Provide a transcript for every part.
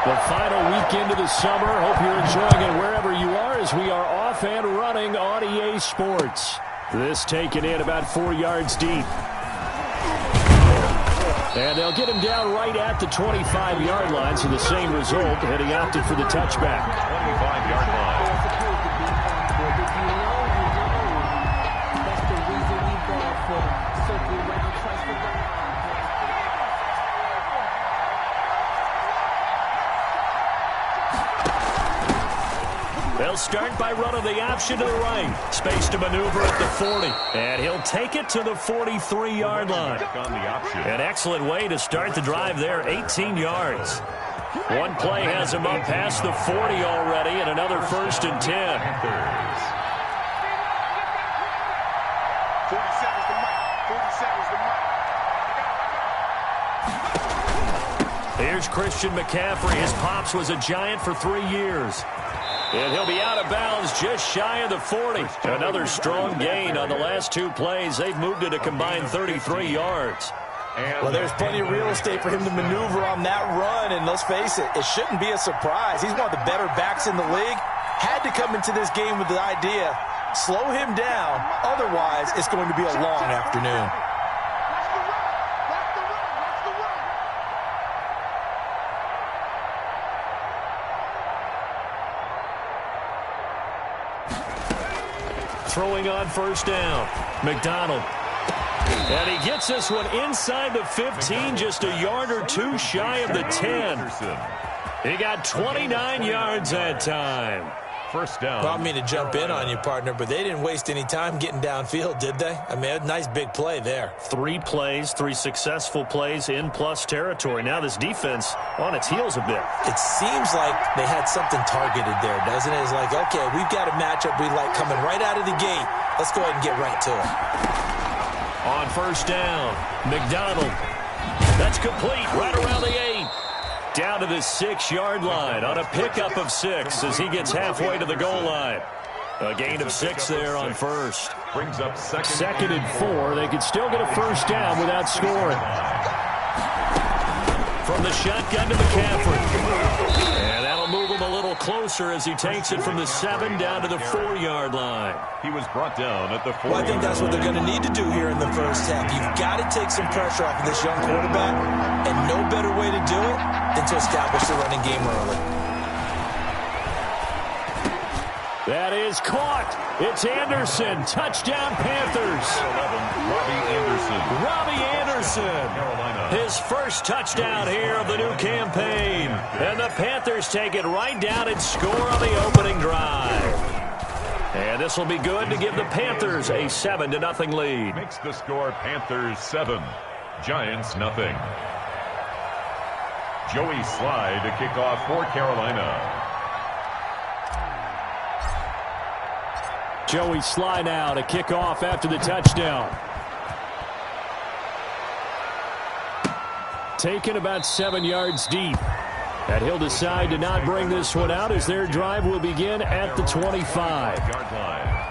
The final weekend of the summer. Hope you're enjoying it wherever you are as we are off and running on EA Sports. This taken in about 4 yards deep. And they'll get him down right at the 25-yard line, so the same result, and he opted for the touchback. 25-yard line. They'll start by running the option to the right. Space to maneuver at the 40. And he'll take it to the 43-yard line. An excellent way to start the drive there, 18 yards. One play has him up past the 40 already, and another 1st and 10. Here's Christian McCaffrey. His pops was a Giant for 3 years. And he'll be out of bounds just shy of the 40. Another strong gain on the last 2 plays. They've moved it a combined 33 yards. Well, there's plenty of real estate for him to maneuver on that run, and let's face it, it shouldn't be a surprise. He's one of the better backs in the league. Had to come into this game with the idea, slow him down, otherwise it's going to be a long afternoon. Throwing on 1st down. McDonald. And he gets this one inside the 15, just a yard or 2 shy of the 10. He got 29 yards that time. 1st down. Well, I mean to jump in on you, partner, but they didn't waste any time getting downfield, did they? I mean, a nice big play there. 3 plays, 3 successful plays in plus territory. Now this defense on its heels a bit. It seems like they had something targeted there, doesn't it? It's like, okay, we've got a matchup we like coming right out of the gate. Let's go ahead and get right to it. On 1st down, McDonald. That's complete right around the 8. Down to the 6-yard line on a pickup of 6 as he gets halfway to the goal line. A gain of 6 there on 1st. Brings up 2nd and 4. They could still get a 1st down without scoring. From the shotgun to McCaffrey. And that'll move him a little closer as he takes it from the 7 down to the 4-yard line. He was brought down at the 4. Well, I think that's what they're going to need to do here in the 1st half. You've got to take some pressure off of this young quarterback, and no better way to do it than to establish the running game early. That is caught. It's Anderson. Touchdown, Panthers. 11, Robbie Anderson. Carolina. His first touchdown here of the new campaign. And the Panthers take it right down and score on the opening drive. And this will be good to give the Panthers a 7-0 lead. Makes the score Panthers 7, Giants nothing. Joey Slye to kick off for Carolina. Joey Slye now to kick off after the touchdown. Taken about 7 yards deep. And he'll decide to not bring this one out as their drive will begin at the 25-yard line.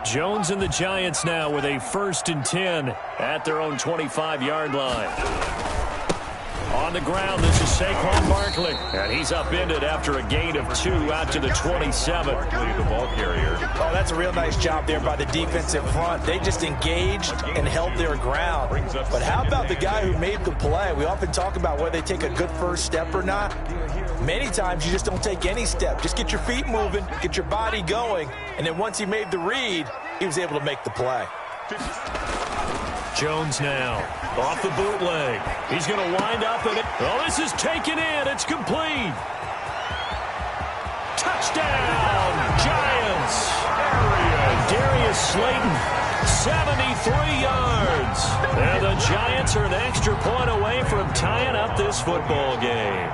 Jones and the Giants now with a 1st and 10 at their own 25-yard line. On the ground, this is Saquon Barkley. And he's upended after a gain of 2 out to the 27. The ball carrier. Oh, that's a real nice job there by the defensive front. They just engaged and held their ground. But how about the guy who made the play? We often talk about whether they take a good first step or not. Many times you just don't take any step. Just get your feet moving, get your body going, and then once he made the read, he was able to make the play. Jones now off the bootleg. He's going to wind up in it. Oh, this is taken in. It's complete. Touchdown, Giants. Darius Slayton, 73 yards. And the Giants are an extra point away from tying up this football game.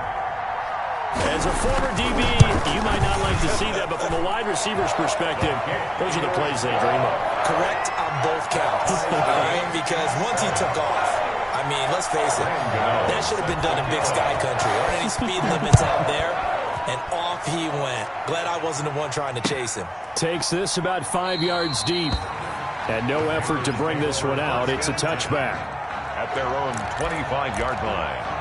As a former DB, you might not like to see that, but from a wide receiver's perspective, those are the plays they dream of. Correct on both counts, right? Because once he took off, I mean, let's face it, that should have been done in Big Sky Country. Aren't any speed limits out there? And off he went. Glad I wasn't the one trying to chase him. Takes this about 5 yards deep. And no effort to bring this one out. It's a touchback. At their own 25-yard line.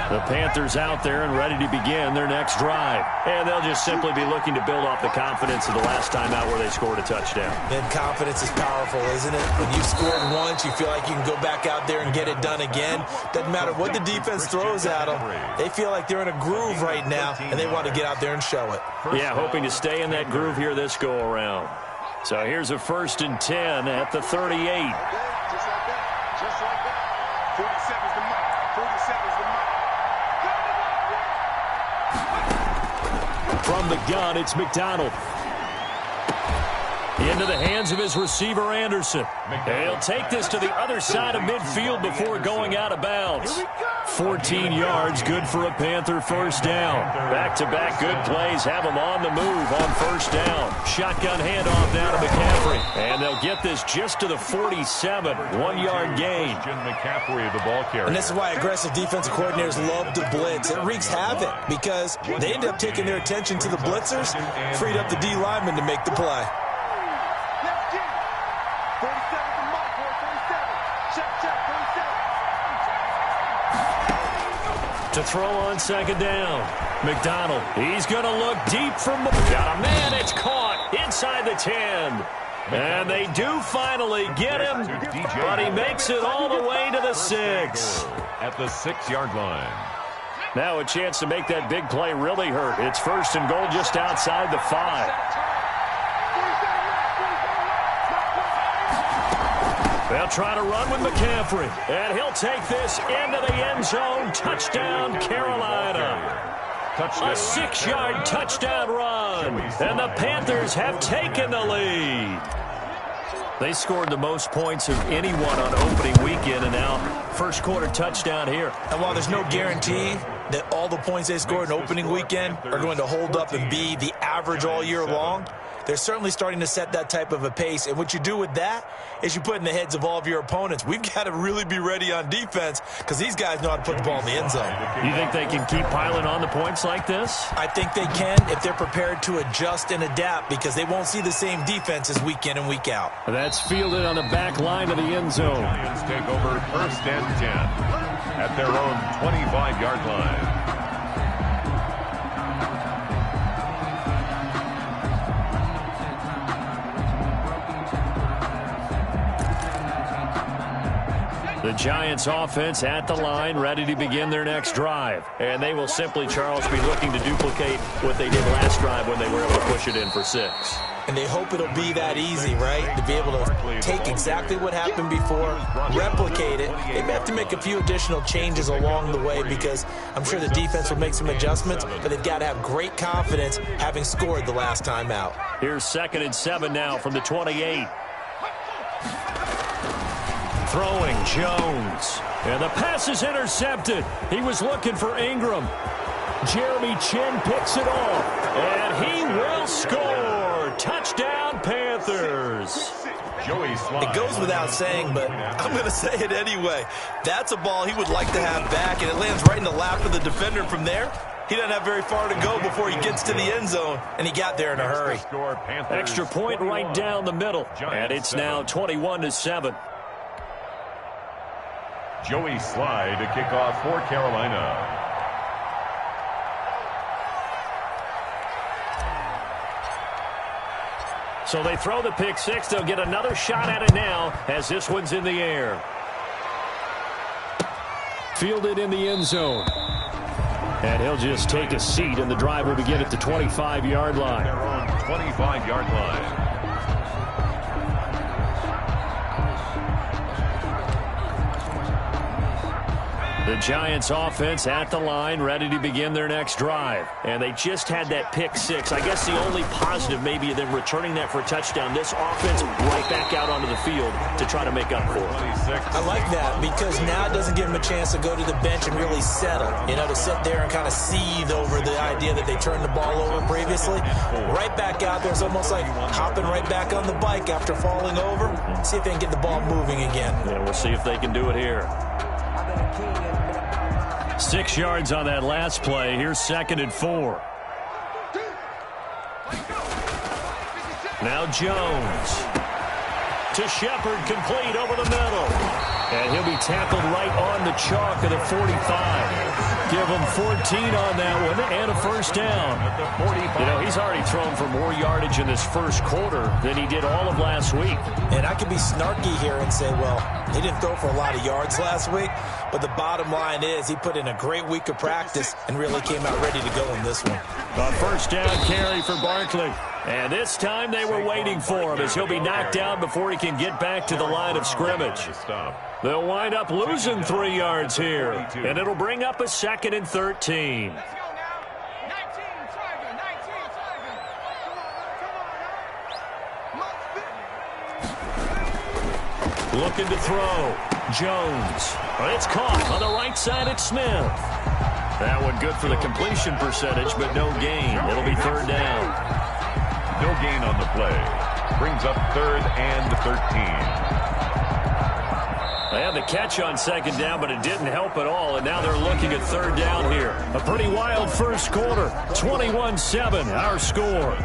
The Panthers out there and ready to begin their next drive. And they'll just simply be looking to build off the confidence of the last time out where they scored a touchdown. Then confidence is powerful, isn't it? When you've scored once, you feel like you can go back out there and get it done again. Doesn't matter what the defense throws at them. They feel like they're in a groove right now, and they want to get out there and show it. Yeah, hoping to stay in that groove here this go-around. So here's a 1st and 10 at the 38. Just like that. Just like that. 47's the mark. 47's the mark. From the gun, it's McDonald. Into the hands of his receiver, Anderson. He'll take this to the other side of midfield before going out of bounds. 14 yards, good for a Panther first down. Back-to-back good plays have them on the move on first down. Shotgun handoff now to McCaffrey. And they'll get this just to the 47. 1-yard gain. McCaffrey, the ball carrier. And this is why aggressive defensive coordinators love to blitz. It wreaks havoc because they end up taking their attention to the blitzers, freed up the D lineman to make the play. To throw on second down. McDonald, he's going to look deep from... Got a man, it's caught inside the 10. And they do finally get him, but he makes it all the way to the 6. At the 6-yard line. Now a chance to make that big play really hurt. It's 1st and goal just outside the 5. They'll try to run with McCaffrey, and he'll take this into the end zone. Touchdown, Carolina. A 6-yard touchdown run, and the Panthers have taken the lead. They scored the most points of anyone on opening weekend, and now first quarter touchdown here. And while there's no guarantee that all the points they scored in opening weekend are going to hold up and be the average all year long, they're certainly starting to set that type of a pace. And what you do with that is you put in the heads of all of your opponents, we've got to really be ready on defense because these guys know how to put the ball in the end zone. You think they can keep piling on the points like this? I think they can if they're prepared to adjust and adapt because they won't see the same defenses week in and week out. That's fielded on the back line of the end zone. Lions take over 1st and 10 at their own 25-yard line. The Giants offense at the line, ready to begin their next drive. And they will simply, Charles, be looking to duplicate what they did last drive when they were able to push it in for 6. And they hope it'll be that easy, right? To be able to take exactly what happened before, replicate it. They may have to make a few additional changes along the way because I'm sure the defense will make some adjustments, but they've got to have great confidence having scored the last time out. Here's 2nd and 7 now from the 28. Throwing Jones. And the pass is intercepted. He was looking for Ingram. Jeremy Chin picks it off. And he will score. Touchdown, Panthers. It goes without saying, but I'm going to say it anyway. That's a ball he would like to have back, and it lands right in the lap of the defender from there. He doesn't have very far to go before he gets to the end zone, and he got there in a hurry. Extra point right down the middle, and it's now 21-7. Joey Slye to kick off for Carolina. So they throw the pick 6. They'll get another shot at it now as this one's in the air. Fielded in the end zone. And he'll just take a seat, and the drive will begin at the 25-yard line. Their own 25-yard line. The Giants offense at the line, ready to begin their next drive. And they just had that pick 6. I guess the only positive maybe of them returning that for a touchdown. This offense right back out onto the field to try to make up for it. I like that because now it doesn't give them a chance to go to the bench and really settle. You know, to sit there and kind of seethe over the idea that they turned the ball over previously. Right back out there is almost like hopping right back on the bike after falling over. see if they can get the ball moving again. Yeah, we'll see if they can do it here. 6 yards on that last play. Here's 2nd and 4. Now Jones to Shepard, complete over the middle. And he'll be tackled right on the chalk of the 45. Give him 14 on that one and a first down. You know, he's already thrown for more yardage in this first quarter than he did all of last week. And I could be snarky here and say, well, he didn't throw for a lot of yards last week, but the bottom line is he put in a great week of practice and really came out ready to go in this one. A first down carry for Barkley. And this time they were waiting for him as he'll be knocked down before he can get back to the line of scrimmage. They'll wind up losing 3 yards here, and it'll bring up a 2nd and 13. Looking to throw. Jones. It's caught on the right side at Smith. That one good for the completion percentage, but no gain. It'll be 3rd down. No gain on the play. Brings up 3rd and 13. They had the catch on 2nd down, but it didn't help at all, and now they're looking at 3rd down here. A pretty wild first quarter. 21-7, our score.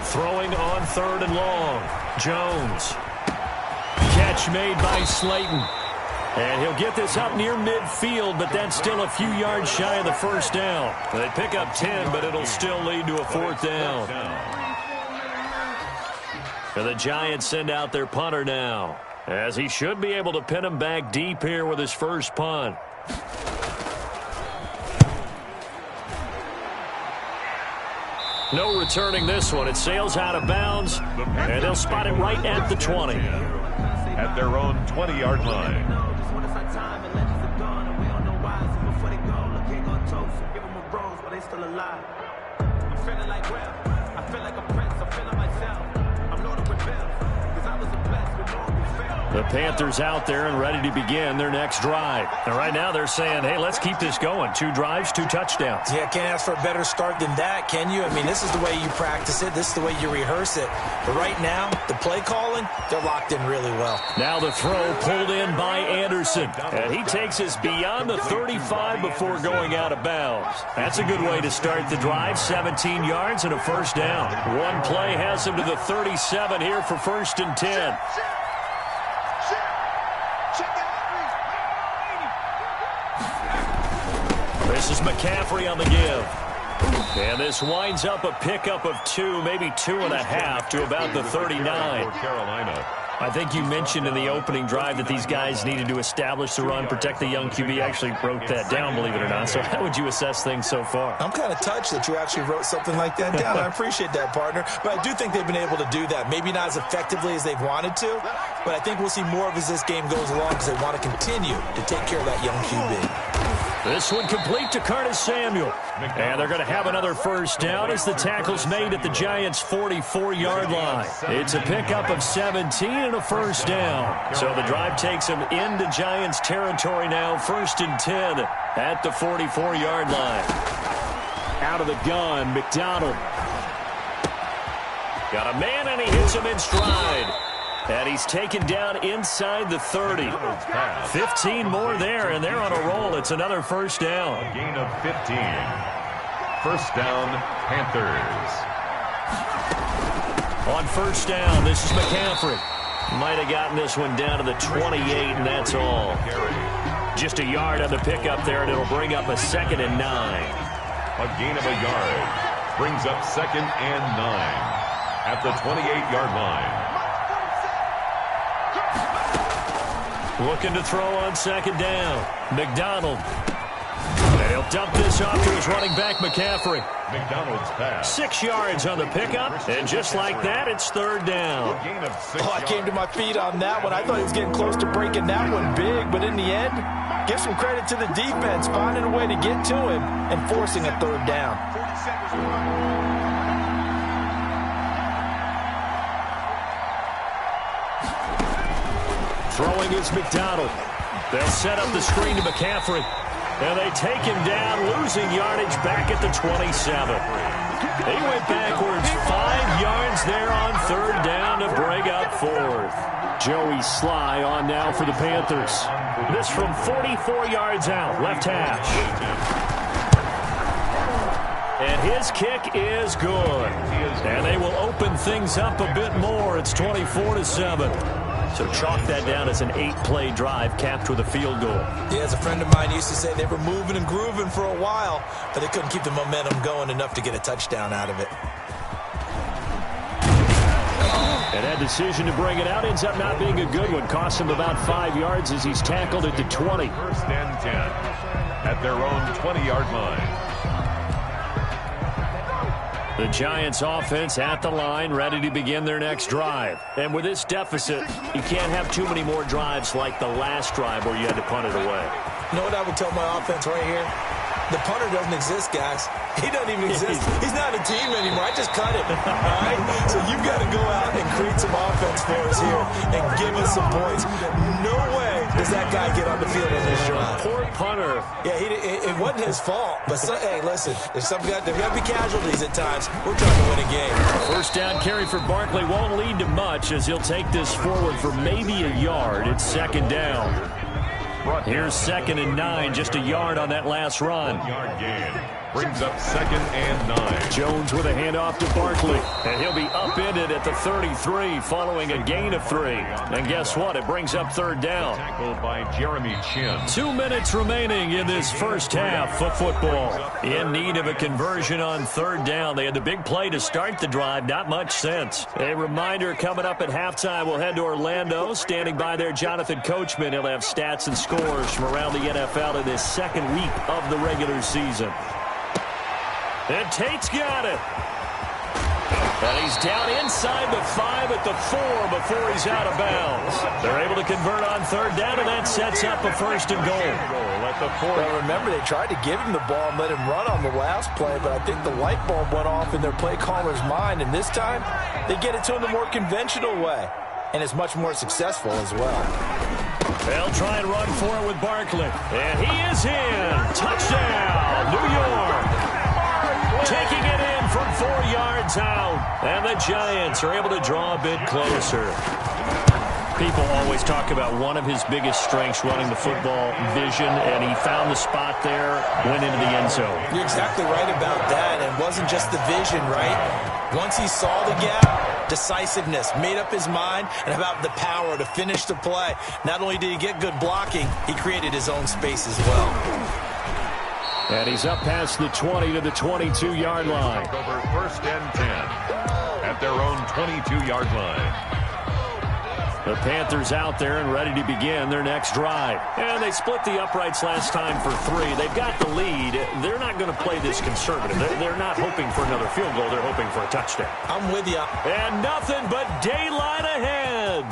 Throwing on 3rd and long. Jones. Catch made by Slayton. And he'll get this up near midfield, but that's still a few yards shy of the first down. They pick up 10, but it'll still lead to a 4th down. And the Giants send out their punter now, as he should be able to pin him back deep here with his first punt. No returning this one. It sails out of bounds, and they'll spot it right at the 20. At their own 20-yard line. The Panthers out there and ready to begin their next drive. And right now they're saying, hey, let's keep this going. 2 drives, 2 touchdowns. Yeah, can't ask for a better start than that, can you? I mean, this is the way you practice it. This is the way you rehearse it. But right now, the play calling, they're locked in really well. Now the throw pulled in by Anderson. And he takes us beyond the 35 before going out of bounds. That's a good way to start the drive. 17 yards and a first down. One play has him to the 37 here for 1st and 10. This is McCaffrey on the give. And this winds up a pickup of 2, maybe 2.5 to about the 39. Carolina. I think you mentioned in the opening drive that these guys needed to establish the run, protect the young QB. I actually wrote that down, believe it or not. So how would you assess things so far? I'm kind of touched that you actually wrote something like that down. I appreciate that, partner. But I do think they've been able to do that. Maybe not as effectively as they've wanted to, but I think we'll see more of as this game goes along because they want to continue to take care of that young QB. This one complete to Curtis Samuel. And they're going to have another first down as the tackle's made at the Giants' 44-yard line. It's a pickup of 17 and a first down. So the drive takes them into Giants territory now. 1st and 10 at the 44-yard line. Out of the gun, McDonald. Got a man, and he hits him in stride. And he's taken down inside the 30. 15 more there, and they're on a roll. It's another first down. A gain of 15. First down, Panthers. On first down, this is McCaffrey. Might have gotten this one down to the 28, and that's all. Just a yard on the pickup there, and it'll bring up a 2nd and 9. A gain of a yard. Brings up 2nd and 9. At the 28-yard line. Looking to throw on 2nd down. McDonald. And he'll dump this off to his running back, McCaffrey. McDonald's pass. 6 yards on the pickup, and just like that, it's 3rd down. I came to my feet on that one. I thought he was getting close to breaking that one big, but in the end, give some credit to the defense, finding a way to get to him and forcing a 3rd down. Throwing is McDonald. They'll set up the screen to McCaffrey. And they take him down, losing yardage back at the 27. He went backwards 5 yards there on 3rd down to bring up 4th. Joey Sly on now for the Panthers. This from 44 yards out, left hash. And his kick is good. And they will open things up a bit more. It's 24-7. So chalk that down as an 8-play drive capped with a field goal. Yeah, as a friend of mine used to say, they were moving and grooving for a while, but they couldn't keep the momentum going enough to get a touchdown out of it. And that decision to bring it out ends up not being a good one. Costs him about 5 yards as he's tackled at the 20. 1st and 10 at their own 20-yard line. The Giants offense at the line, ready to begin their next drive. And with this deficit, you can't have too many more drives like the last drive where you had to punt it away. You know what I would tell my offense right here? The punter doesn't exist, guys. He doesn't even exist. He's not a team anymore. I just cut him. All right? So you've got to go out and create some offense for us here and give us some points. No way does that guy get on the field in this drive. Poor punter. Yeah, it wasn't his fault. But, hey, listen, there's got to be casualties at times. We're trying to win a game. 1st down carry for Barkley won't lead to much as he'll take this forward for maybe a yard. It's 2nd down. Here's 2nd and 9, just a yard on that last run. 1-yard gain. Brings up 2nd and 9. Jones with a handoff to Barkley. And he'll be upended at the 33 following a gain of 3. And guess what? It brings up 3rd down. Tackled by Jeremy Chin. 2 minutes remaining in this first half of football. In need of a conversion on 3rd down. They had the big play to start the drive. Not much sense. A reminder coming up at halftime. We'll head to Orlando. Standing by there, Jonathan Coachman. He'll have stats and scores from around the NFL in this 2nd week of the regular season. And Tate's got it. And he's down inside the 5 at the 4 before he's out of bounds. They're able to convert on 3rd down, and that sets up a 1st and goal. At the 4. Well, remember, they tried to give him the ball and let him run on the last play, but I think the light bulb went off in their play caller's mind, and this time they get it to him the more conventional way, and it's much more successful as well. They'll try and run for it with Barkley. And he is in. Touchdown, New York. Taking it in from 4 yards out. And the Giants are able to draw a bit closer. People always talk about one of his biggest strengths, running the football, vision, and he found the spot there, went into the end zone. You're exactly right about that. It wasn't just the vision, right? Once he saw the gap, decisiveness, made up his mind, and about the power to finish the play. Not only did he get good blocking, he created his own space as well. And he's up past the 20 to the 22-yard line. Over 1st and 10 at their own 22-yard line. The Panthers out there and ready to begin their next drive. And they split the uprights last time for 3. They've got the lead. They're not going to play this conservative. They're not hoping for another field goal. They're hoping for a touchdown. I'm with you. And nothing but daylight ahead.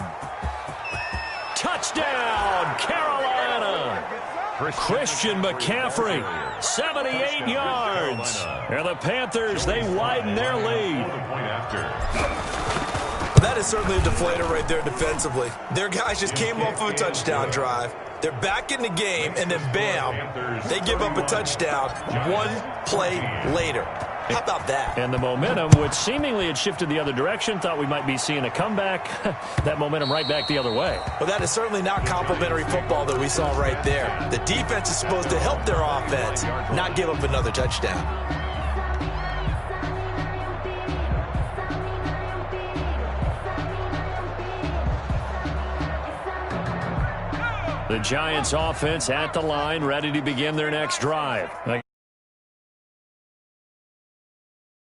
Touchdown, Carolina. Christian McCaffrey, 78 yards. And the Panthers, they widen their lead. That is certainly a deflator right there defensively. Their guys just came off of a touchdown drive. They're back in the game, and then bam, they give up a touchdown 1 play later. How about that? And the momentum, which seemingly had shifted the other direction, thought we might be seeing a comeback. That momentum right back the other way. Well, that is certainly not complimentary football that we saw right there. The defense is supposed to help their offense, not give up another touchdown. The Giants offense at the line, ready to begin their next drive.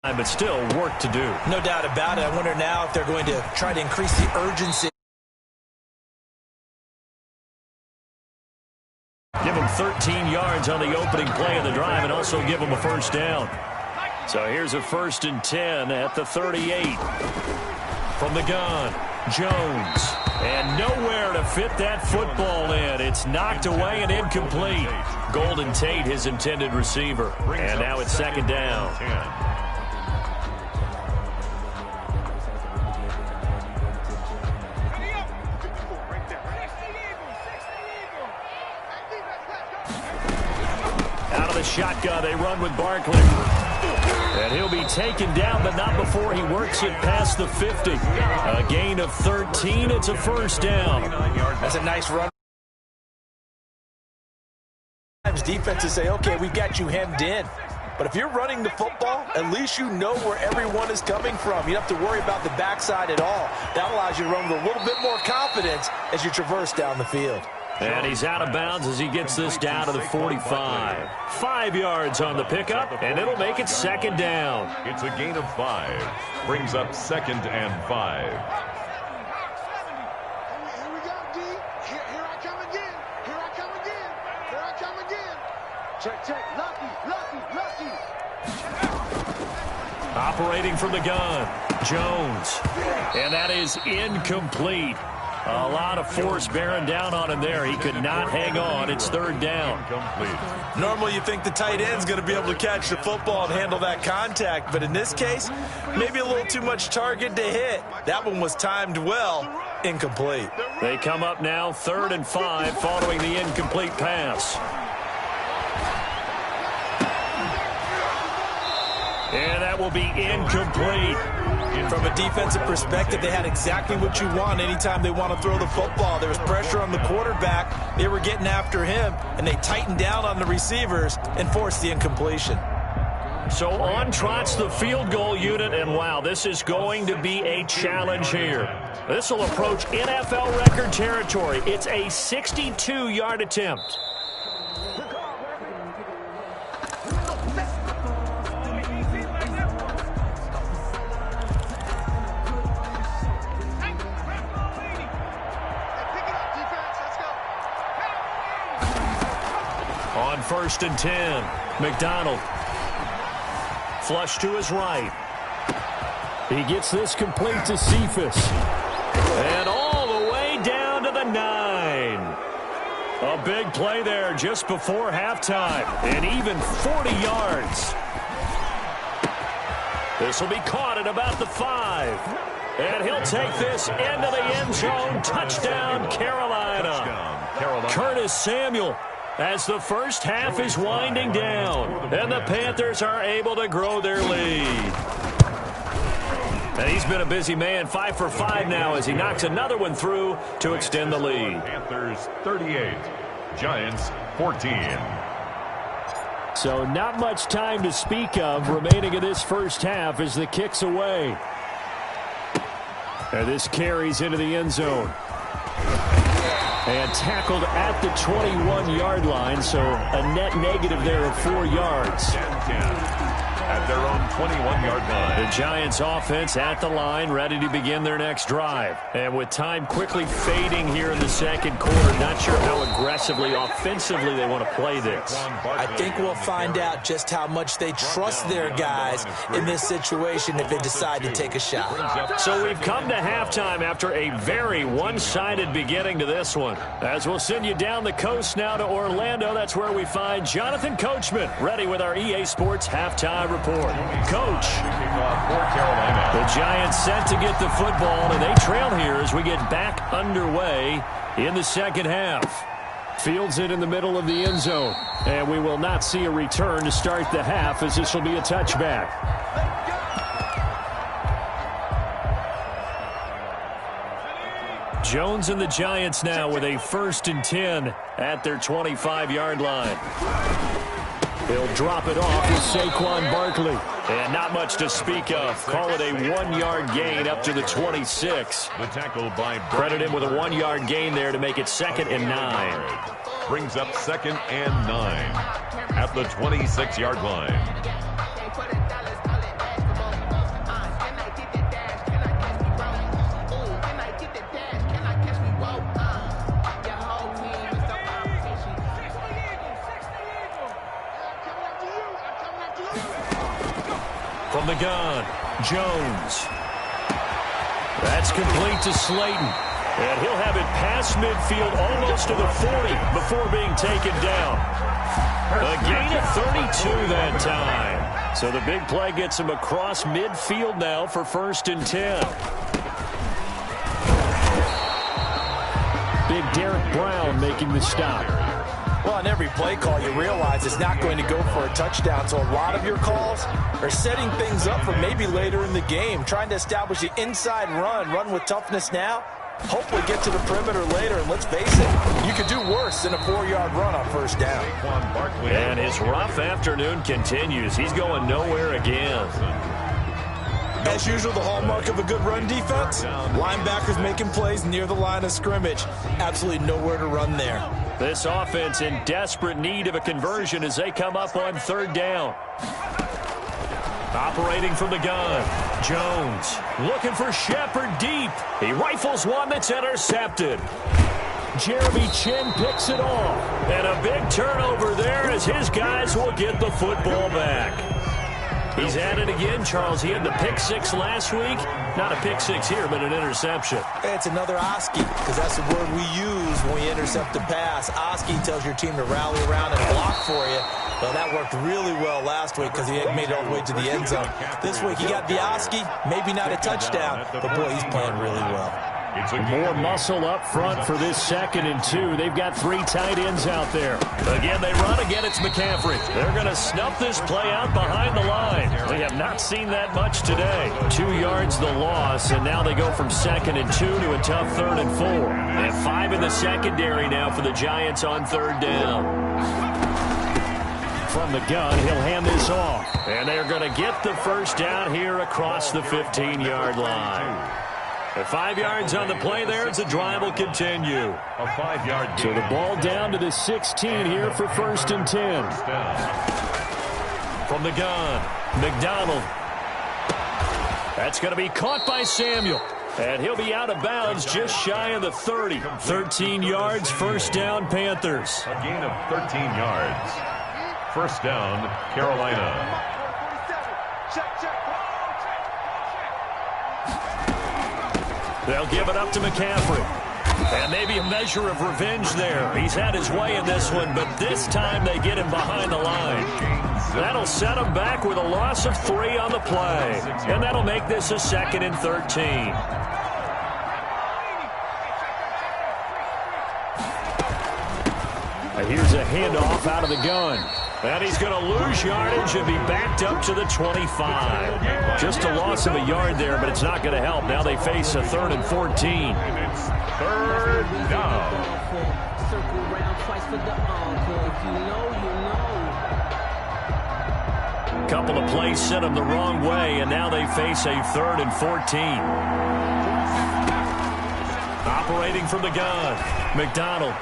But still work to do. No doubt about it. I wonder now if they're going to try to increase the urgency. Give them 13 yards on the opening play of the drive and also give them a 1st down. So here's a 1st and 10 at the 38. From the gun, Jones. And nowhere to fit that football in. It's knocked away and incomplete. Golden Tate, his intended receiver. And now it's 2nd down. the shotgun. They run with Barkley. And he'll be taken down, but not before he works it past the 50. A gain of 13. It's a first down. That's a nice run. Defenses say, okay, we got you hemmed in. But if you're running the football, at least you know where everyone is coming from. You don't have to worry about the backside at all. That allows you to run with a little bit more confidence as you traverse down the field. And he's out of bounds as he gets this down to the 45. 5 yards on the pickup, and it'll make it second down. It's a gain of 5. Brings up 2nd and 5. Here we go, D. Here I come again. Here I come again. Here I come again. Check, check. Lucky, lucky, lucky. Operating from the gun, Jones. And that is incomplete. A lot of force bearing down on him there. He could not hang on. It's third down. Incomplete. Normally you think the tight end's going to be able to catch the football and handle that contact, but in this case, maybe a little too much target to hit. That one was timed well. Incomplete. They come up now 3rd and 5 following the incomplete pass. And that will be incomplete. From a defensive perspective, they had exactly what you want anytime they want to throw the football. There was pressure on the quarterback. They were getting after him, and they tightened down on the receivers and forced the incompletion. So on trots the field goal unit, and wow, this is going to be a challenge here. This will approach NFL record territory. It's a 62-yard attempt. On 1st and 10, McDonald. Flush to his right. He gets this complete to Cephas. And all the way down to the 9. A big play there just before halftime. And even 40 yards. This will be caught at about the 5. And he'll take this into the end zone. Touchdown, Carolina. Curtis Samuel. As the first half is winding down, and the Panthers are able to grow their lead. And he's been a busy man, 5 for 5 now as he knocks another one through to extend the lead. Panthers 38, Giants 14. So not much time to speak of remaining in this first half as the kick's away. And this carries into the end zone. And tackled at the 21-yard line, so a net negative there of 4 yards. 10-10 at their own 21-yard line. The Giants offense at the line, ready to begin their next drive. And with time quickly fading here in the second quarter, not sure how aggressively, offensively they want to play this. I think we'll find out just how much they trust their guys in this situation if they decide to take a shot. So we've come to halftime after a very one-sided beginning to this one. As we'll send you down the coast now to Orlando, that's where we find Jonathan Coachman, ready with our EA Sports halftime report. Coach. The Giants set to get the football, and they trail here as we get back underway in the second half. Fields it in the middle of the end zone, and we will not see a return to start the half as this will be a touchback. Jones and the Giants now with a 1st and 10 at their 25-yard line. He'll drop it off with Saquon Barkley. And not much to speak of. Call it a 1-yard gain up to the 26. The tackle by Credit him with a 1-yard gain there to make it 2nd and 9. Brings up 2nd and 9 at the 26-yard line. From the gun, Jones. That's complete to Slayton. And he'll have it past midfield almost to the 40 before being taken down. A gain of 32 that time. So the big play gets him across midfield now for 1st and 10. Big Derek Brown making the stop. Well, on every play call, you realize it's not going to go for a touchdown, so a lot of your calls are setting things up for maybe later in the game, trying to establish the inside run with toughness now, hopefully get to the perimeter later, and let's face it, you could do worse than a 4-yard run on first down. And his rough afternoon continues. He's going nowhere again. As usual, the hallmark of a good run defense, linebackers making plays near the line of scrimmage. Absolutely nowhere to run there. This offense in desperate need of a conversion as they come up on third down. Operating from the gun, Jones looking for Shepard deep. He rifles one that's intercepted. Jeremy Chin picks it off. And a big turnover there as his guys will get the football back. He's at it again, Charles. He had the pick six last week. Not a pick six here, but an interception. It's another Oski, because that's the word we use when we intercept a pass. Oski tells your team to rally around and block for you. Well, that worked really well last week because he had made it all the way to the end zone. This week he got the Oski, maybe not a touchdown, but boy, he's playing really well. More muscle up front for this 2nd and 2. They've got 3 tight ends out there. Again, they run. Again, it's McCaffrey. They're going to snuff this play out behind the line. We have not seen that much today. 2 yards the loss, and now they go from 2nd and 2 to a tough 3rd and 4. And 5 in the secondary now for the Giants on 3rd down. From the gun, he'll hand this off. And they're going to get the first down here across the 15-yard line. At 5 yards on the play there, as the drive will continue. A 5-yard gain. So the ball down to the 16 here for 1st and 10. From the gun, McDonald. That's going to be caught by Samuel. And he'll be out of bounds just shy of the 30. 13 yards, first down, Panthers. A gain of 13 yards. First down, Carolina. They'll give it up to McCaffrey. And maybe a measure of revenge there. He's had his way in this one, but this time they get him behind the line. That'll set him back with a loss of 3 on the play. And that'll make this a 2nd and 13. And here's a handoff out of the gun. And he's going to lose yardage and be backed up to the 25. Just a loss of a yard there, but it's not going to help. Now they face a 3rd and 14. And it's 3rd down. Couple of plays sent them the wrong way, and now they face a 3rd and 14. Operating from the gun, McDonald.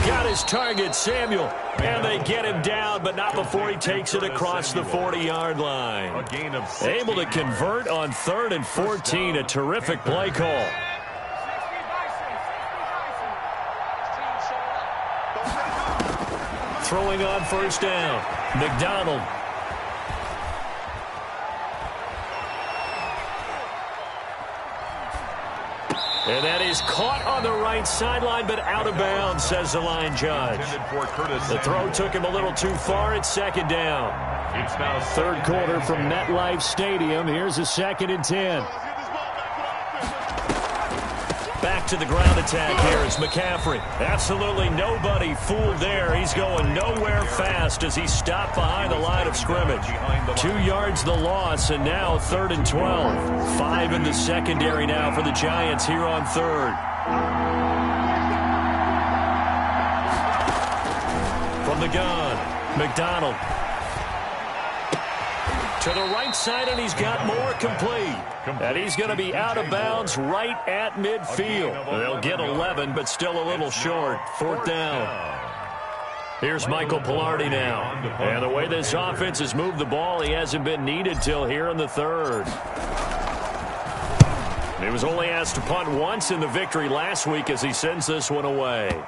Got his target, Samuel. And they get him down, but not before he takes it across the 40-yard line. A gain of 6. Able to convert on 3rd and 14. A terrific play call. Throwing on first down, McDonald. And that is caught on the right sideline, but out of bounds, says the line judge. The throw took him a little too far. It's 2nd down. It's now 3rd quarter from MetLife Stadium. Here's a 2nd and 10. Back to the ground attack here. It's McCaffrey. Absolutely nobody fooled there. He's going nowhere fast as he's stopped behind the line of scrimmage. 2 yards the loss, and now 3rd and 12. 5 in the secondary now for the Giants here on 3rd. From the gun, McDonald. To the right side, and he's got more complete. And he's going to be out of bounds right at midfield. They'll get 11, but still a little short. 4th down. Here's Michael Pilardi now. And the way this offense has moved the ball, he hasn't been needed till here in the 3rd. He was only asked to punt once in the victory last week as he sends this one away.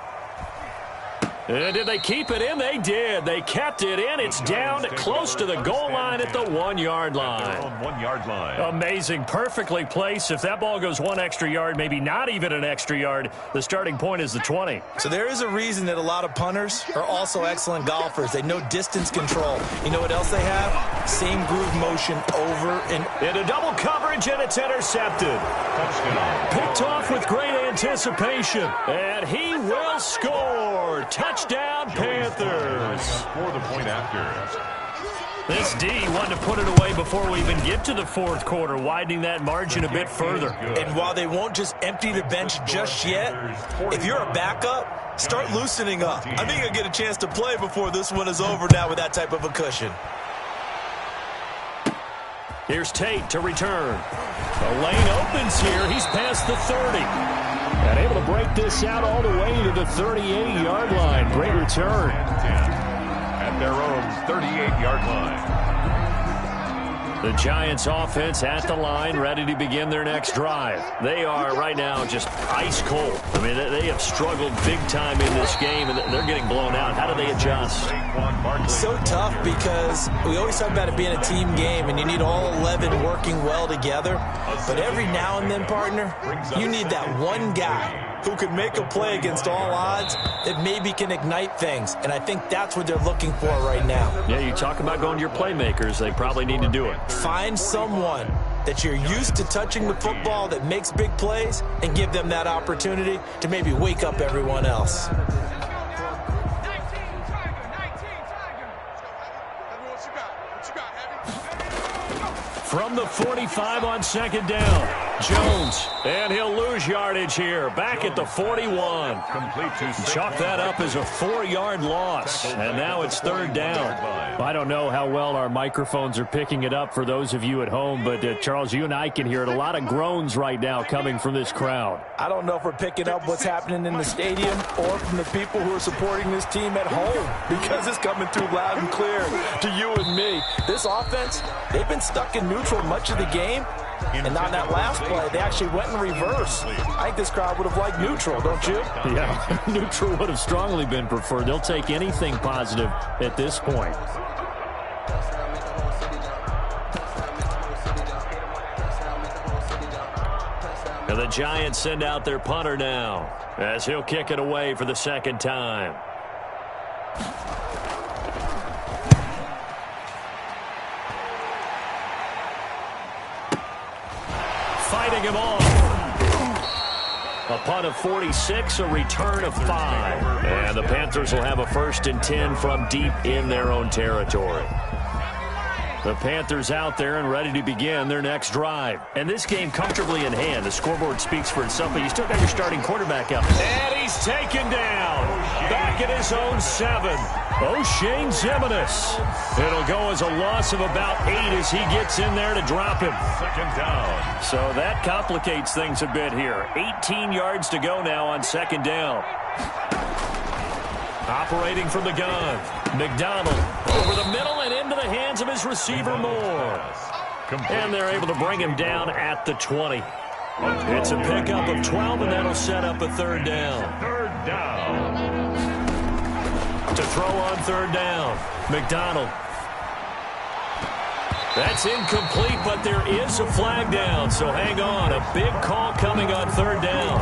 And did they keep it in? They did. They kept it in. It's down close to the goal line at the 1-yard line. 1-yard line. Amazing. Perfectly placed. If that ball goes 1 extra yard, maybe not even an extra yard, the starting point is the 20. So there is a reason that a lot of punters are also excellent golfers. They know distance control. You know what else they have? Same groove motion over and... Into double coverage. coverage, and it's intercepted. Picked off with great anticipation, and he will score. Touchdown, Panthers. For the point after. This D wanted to put it away before we even get to the fourth quarter, widening that margin a bit further. And while they won't just empty the bench just yet, if you're a backup, start loosening up. I think you'll get a chance to play before this one is over now with that type of a cushion. Here's Tate to return. The lane opens here. He's past the 30. And able to break this out all the way to the 38-yard line. Great return. At their own 38-yard line. The Giants offense at the line, ready to begin their next drive. They are right now just ice cold. I mean, they have struggled big time in this game, and they're getting blown out. How do they adjust? So tough because we always talk about it being a team game, and you need all 11 working well together. But every now and then, partner, you need that one guy who can make a play against all odds that maybe can ignite things. And I think that's what they're looking for right now. Yeah, you talk about going to your playmakers. They probably need to do it. Find someone that you're used to touching the football that makes big plays and give them that opportunity to maybe wake up everyone else. From the 45 on second down, Jones, and he'll lose yardage here. Back at the 41. Chalk that up as a 4-yard loss, and now it's third down. I don't know how well our microphones are picking it up for those of you at home, but Charles, you and I can hear it. A lot of groans right now coming from this crowd. I don't know if we're picking up what's happening in the stadium or from the people who are supporting this team at home, because it's coming through loud and clear to you and me. This offense, they've been stuck in neutral much of the game, and on that last play, they actually went in reverse. I think this crowd would have liked neutral, don't you? Yeah, neutral would have strongly been preferred. They'll take anything positive at this point. And the Giants send out their punter now, as he'll kick it away for the second time. Fighting him off. A punt of 46, a return of 5. And the Panthers will have a 1st and 10 from deep in their own territory. The Panthers out there and ready to begin their next drive. And this game comfortably in hand. The scoreboard speaks for itself, but you still got your starting quarterback out. And he's taken down. Back at his own 7. O'Shane Zimenez. It'll go as a loss of about 8 as he gets in there to drop him. Second down. So that complicates things a bit here. 18 yards to go now on second down. Operating from the gun, McDonald over the middle and into the hands of his receiver Moore. And they're able to bring him down at the 20. It's a pickup of 12, and that'll set up a third down. Third down. To throw on third down, McDonald. That's incomplete, but there is a flag down, so hang on. A big call coming on third down.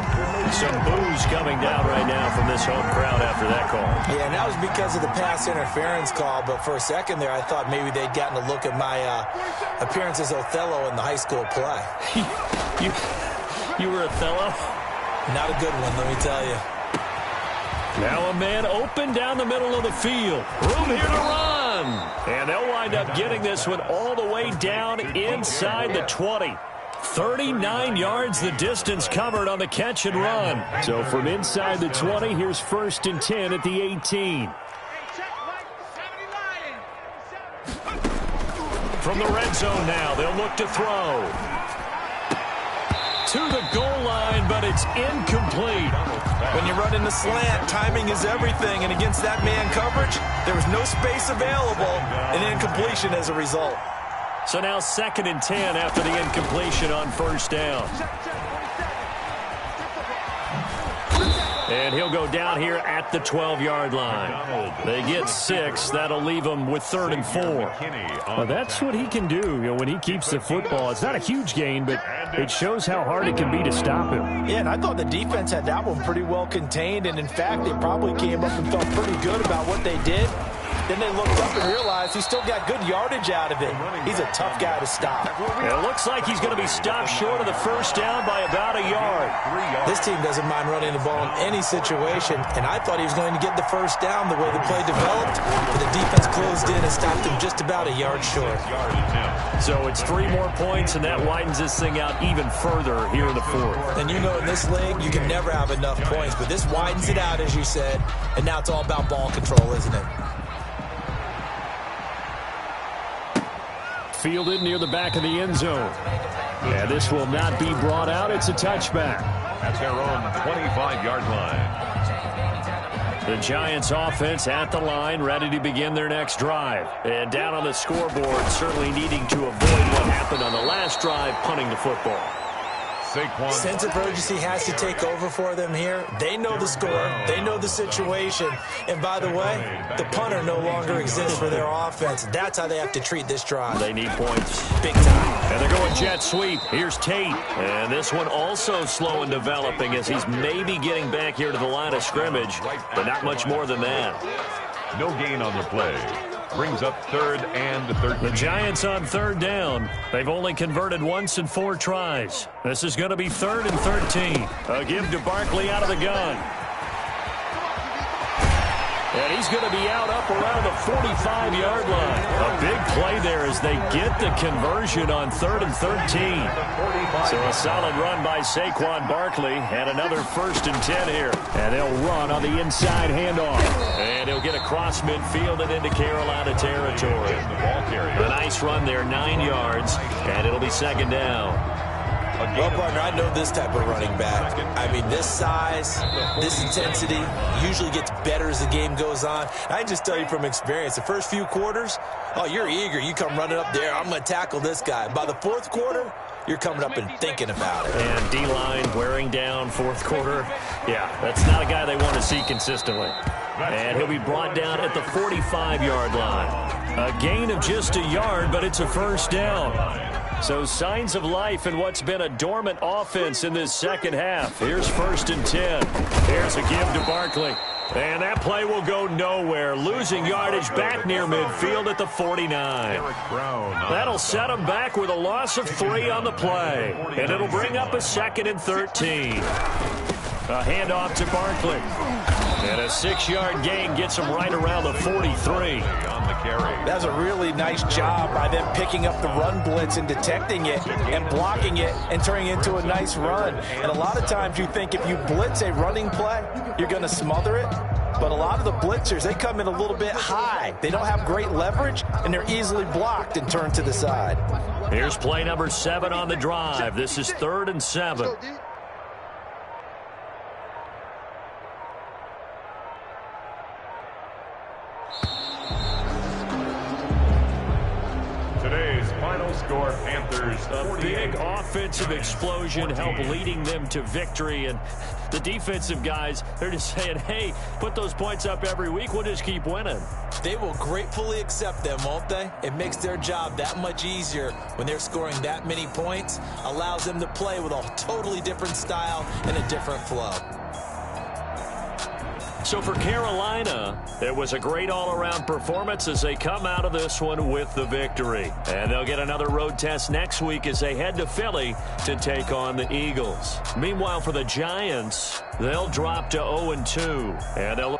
Some boos coming down right now from this home crowd after that call. Yeah, and that was because of the pass interference call, but for a second there I thought maybe they'd gotten a look at my appearance as Othello in the high school play. You were Othello? Not a good one, let me tell you. Now a man open down the middle of the field. Room here to run. And they'll wind up getting this one all the way down inside the 20. 39 yards the distance covered on the catch and run. So from inside the 20, here's 1st and 10 at the 18. From the red zone now, they'll look to throw. To the goal line, but it's incomplete. When you run in the slant, timing is everything, and against that man coverage, there was no space available, and incompletion as a result. So now 2nd and 10 after the incompletion on first down. And he'll go down here at the 12-yard line. They get 6. That'll leave them with 3rd and 4. Well, that's what he can do, when he keeps the football. It's not a huge gain, but it shows how hard it can be to stop him. Yeah, and I thought the defense had that one pretty well contained, and in fact, they probably came up and felt pretty good about what they did. Then they looked up and realized he still got good yardage out of it. He's a tough guy to stop. It looks like he's going to be stopped short of the first down by about a yard. This team doesn't mind running the ball in any situation, and I thought he was going to get the first down the way the play developed, but the defense closed in and stopped him just about a yard short. So it's 3 more points, and that widens this thing out even further here in the fourth. And you know in this league, you can never have enough points, but this widens it out, as you said, and now it's all about ball control, isn't it? Fielded near the back of the end zone. And this will not be brought out. It's a touchback. At their own 25-yard line. The Giants offense at the line, ready to begin their next drive. And down on the scoreboard, certainly needing to avoid what happened on the last drive, punting the football. Sense of urgency has to take over for them here. They know the score. They know the situation. And by the way, the punter no longer exists for their offense. That's how they have to treat this drive. They need points. Big time. And they're going jet sweep. Here's Tate. And this one also slow and developing as he's maybe getting back here to the line of scrimmage, but not much more than that. No gain on the play. Brings up 3rd and 13. The Giants on 3rd down. They've only converted once in 4 tries. This is going to be 3rd and 13. A give to Barkley out of the gun. And he's going to be out up around the 45-yard line. A big play there as they get the conversion on 3rd and 13. So a solid run by Saquon Barkley and another 1st and 10 here. And they'll run on the inside handoff. And he'll get across midfield and into Carolina territory. A nice run there, 9 yards, and it'll be 2nd down. Well, partner, I know this type of running back. I mean, this size, this intensity usually gets better as the game goes on. I can just tell you from experience, the first few quarters, oh, you're eager. You come running up there, I'm going to tackle this guy. By the 4th quarter, you're coming up and thinking about it. And D-line wearing down 4th quarter. Yeah, that's not a guy they want to see consistently. And he'll be brought down at the 45-yard line. A gain of just a yard, but it's a 1st down. So signs of life in what's been a dormant offense in this second half. Here's 1st and 10. Here's a give to Barkley. And that play will go nowhere. Losing yardage back near midfield at the 49. That'll set him back with a loss of 3 on the play. And it'll bring up a 2nd and 13. A handoff to Barkley. And a 6-yard gain gets him right around the 43. That's a really nice job by them picking up the run blitz and detecting it and blocking it and turning it into a nice run. And a lot of times you think if you blitz a running play, you're going to smother it. But a lot of the blitzers, they come in a little bit high. They don't have great leverage, and they're easily blocked and turned to the side. Here's play number 7 on the drive. This is 3rd and 7. Today's final score, Panthers. A big offensive explosion helped leading them to victory. And the defensive guys, they're just saying, hey, put those points up every week. We'll just keep winning. They will gratefully accept them, won't they? It makes their job that much easier when they're scoring that many points. Allows them to play with a totally different style and a different flow. So for Carolina, it was a great all-around performance as they come out of this one with the victory. And they'll get another road test next week as they head to Philly to take on the Eagles. Meanwhile, for the Giants, they'll drop to 0-2, and they'll